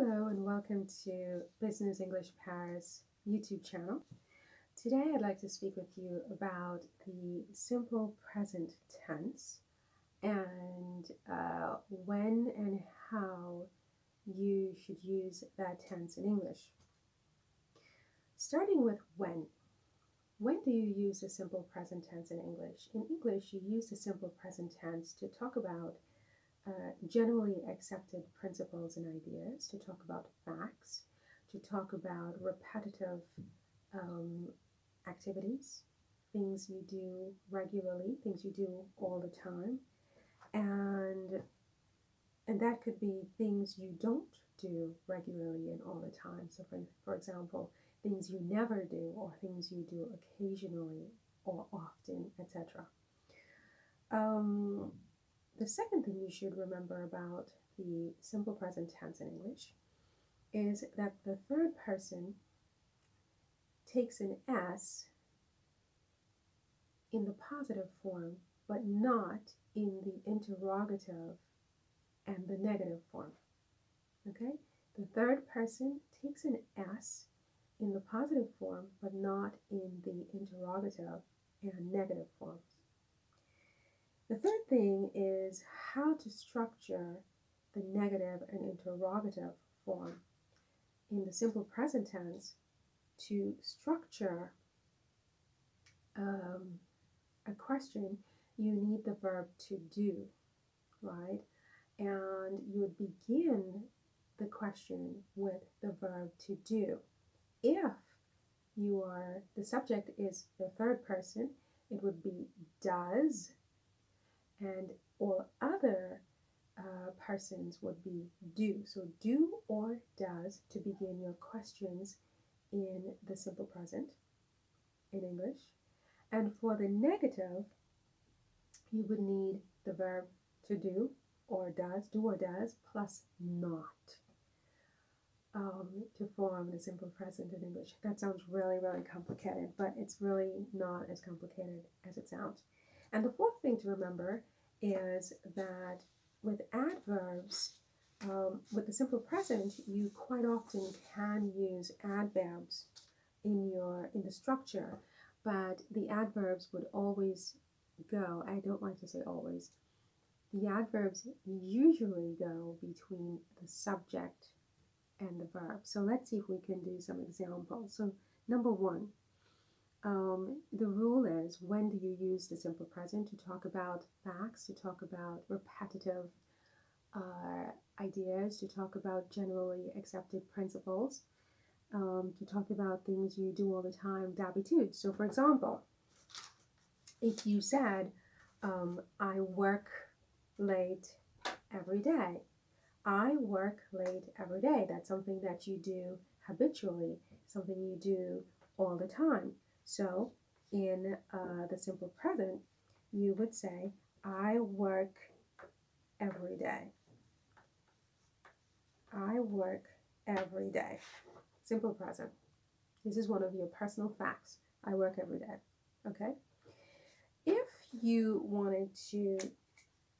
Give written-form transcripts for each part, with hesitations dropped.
Hello and welcome to Business English Paris YouTube channel. Today I'd like to speak with you about the simple present tense and when and how you should use that tense in English. Starting with when. When do you use the simple present tense in English? In English, you use the simple present tense to talk about generally accepted principles and ideas, to talk about facts, to talk about repetitive activities, things you do regularly, things you do all the time, and that could be things you don't do regularly and all the time. So for example, things you never do or things you do occasionally or often, etc. The second thing you should remember about the simple present tense in English is that the third person takes an S in the positive form, but not in the interrogative and the negative form. Okay? The third person takes an S in the positive form, but not in the interrogative and negative forms. The third thing is how to structure the negative and interrogative form. In the simple present tense, to structure a question, you need the verb to do, right? And you would begin the question with the verb to do. If the subject is the third person, it would be does, and all other persons would be do. So do or does to begin your questions in the simple present in English. And for the negative, you would need the verb to do or does, plus not to form the simple present in English. That sounds really, really complicated, but it's really not as complicated as it sounds. And the fourth thing to remember is that with adverbs, with the simple present, you quite often can use adverbs in the structure, but the adverbs would always go, I don't like to say always, the adverbs usually go between the subject and the verb. So let's see if we can do some examples. So number one, the rule is, when do you use the simple present? To talk about facts, to talk about repetitive ideas, to talk about generally accepted principles, to talk about things you do all the time, d'habitude. So for example, if you said, I work late every day. I work late every day. That's something that you do habitually, something you do all the time. So in the simple present, you would say, I work every day. I work every day. Simple present. This is one of your personal facts. I work every day. Okay? If you wanted to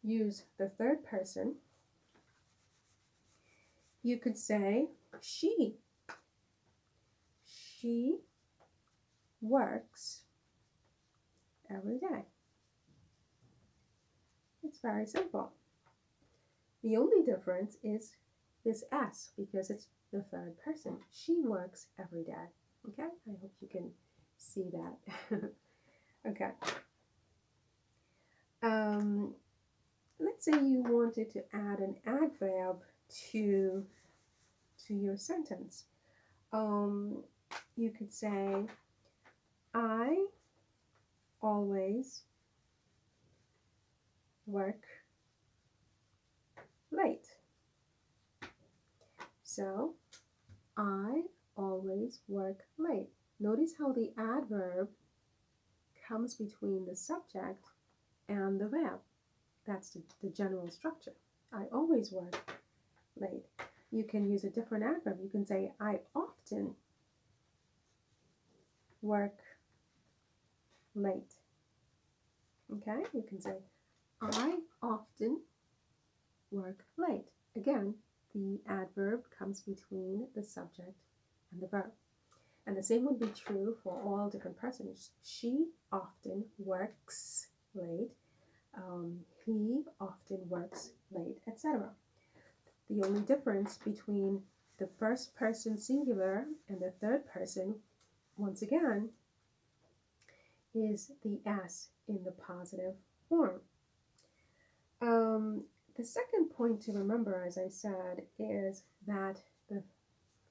use the third person, you could say she. She works every day. It's very simple. The only difference is this S, because it's the third person. She works every day. Okay? I hope you can see that. Okay. Let's say you wanted to add an adverb to your sentence. You could say, I always work late. So, I always work late. Notice how the adverb comes between the subject and the verb. That's the general structure. I always work late. You can use a different adverb. You can say, I often work late. Okay? You can say, I often work late. Again, the adverb comes between the subject and the verb. And the same would be true for all different persons. She often works late. He often works late, etc. The only difference between the first person singular and the third person, once again, is the S in the positive form. The second point to remember, as I said, is that the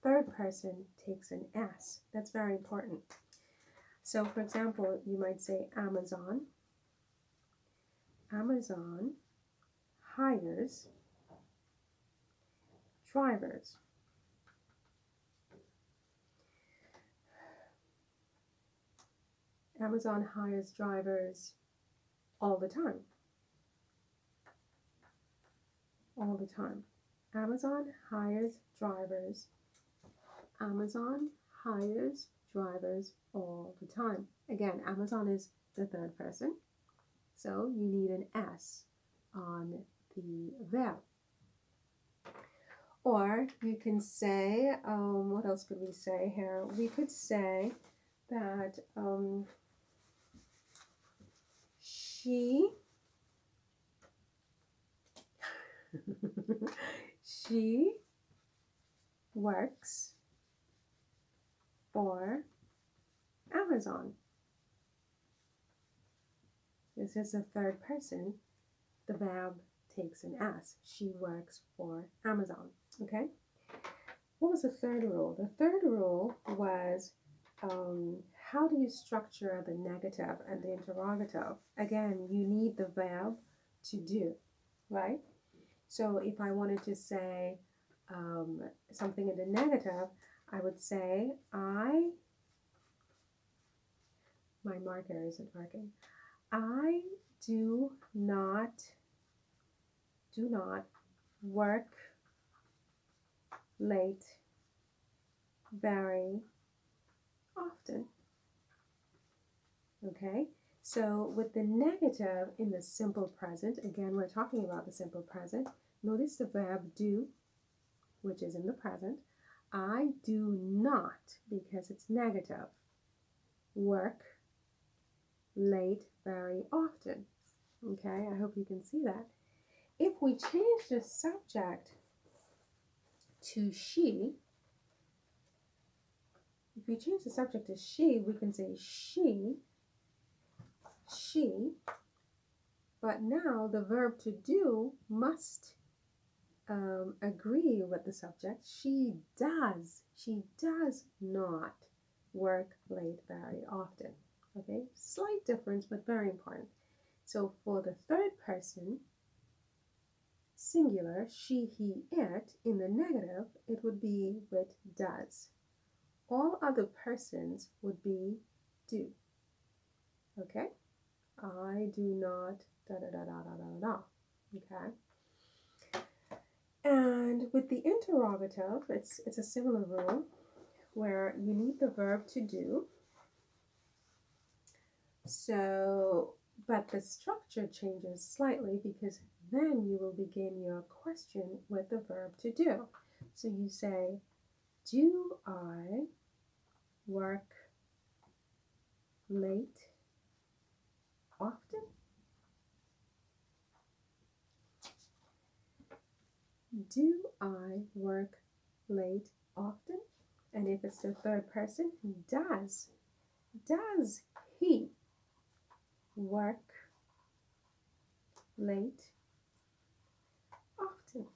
third person takes an S. That's very important. So, for example, you might say Amazon. Amazon hires drivers. Amazon hires drivers all the time. All the time. Amazon hires drivers. Amazon hires drivers all the time. Again, Amazon is the third person, so you need an S on the verb. Or you can say, what else could we say here? We could say that she she works for Amazon. This is the third person. The verb takes an S. She works for Amazon. Okay? What was the third rule? The third rule was how do you structure the negative and the interrogative? Again, you need the verb to do, right? So if I wanted to say something in the negative, I would say my marker isn't working. I do not work late very often. Okay, so with the negative in the simple present, again, we're talking about the simple present. Notice the verb do, which is in the present. I do not, because it's negative, work late very often. Okay, I hope you can see that. If we change the subject to she, if we change the subject to she, we can say she, but now the verb to do must agree with the subject. She does not work late very often. Okay, slight difference, but very important. So for the third person, singular, she, he, it, in the negative, it would be with does. All other persons would be do. Okay? I do not, da da da da da da da. Okay? And with the interrogative, it's a similar rule where you need the verb to do. So, but the structure changes slightly because then you will begin your question with the verb to do. So you say, do I work late often? Do I work late often? And if it's the third person, does. Does he work late often?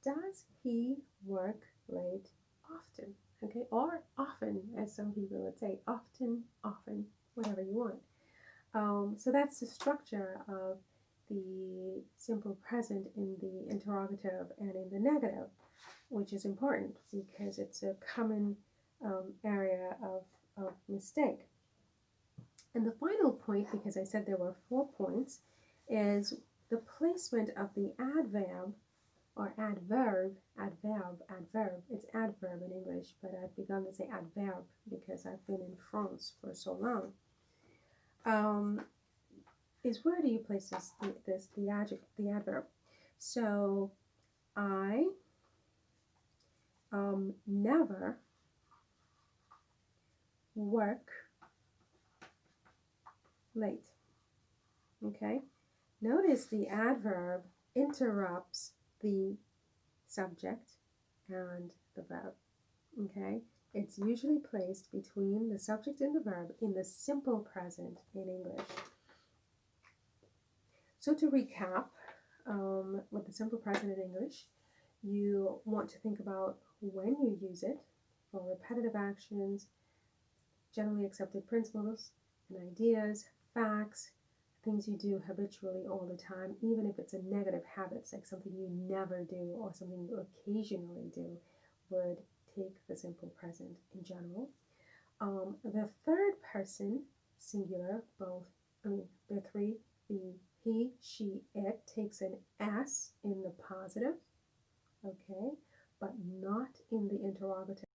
Does he work late often? Okay, or often, as some people would say, often, whatever you want. So that's the structure of the simple present in the interrogative and in the negative, which is important because it's a common area of mistake. And the final point, because I said there were 4 points, is the placement of the adverb or adverb. It's adverb in English, but I've begun to say adverb because I've been in France for so long. is where do you place the adverb. So I never work late. Okay? Notice the adverb interrupts the subject and the verb. Okay? It's usually placed between the subject and the verb in the simple present in English. So to recap, with the simple present in English, you want to think about when you use it for repetitive actions, generally accepted principles and ideas, facts, things you do habitually all the time, even if it's a negative habit, like something you never do or something you occasionally do, would take the simple present in general. The third person singular, the three, the he, she, it takes an S in the positive, okay, but not in the interrogative.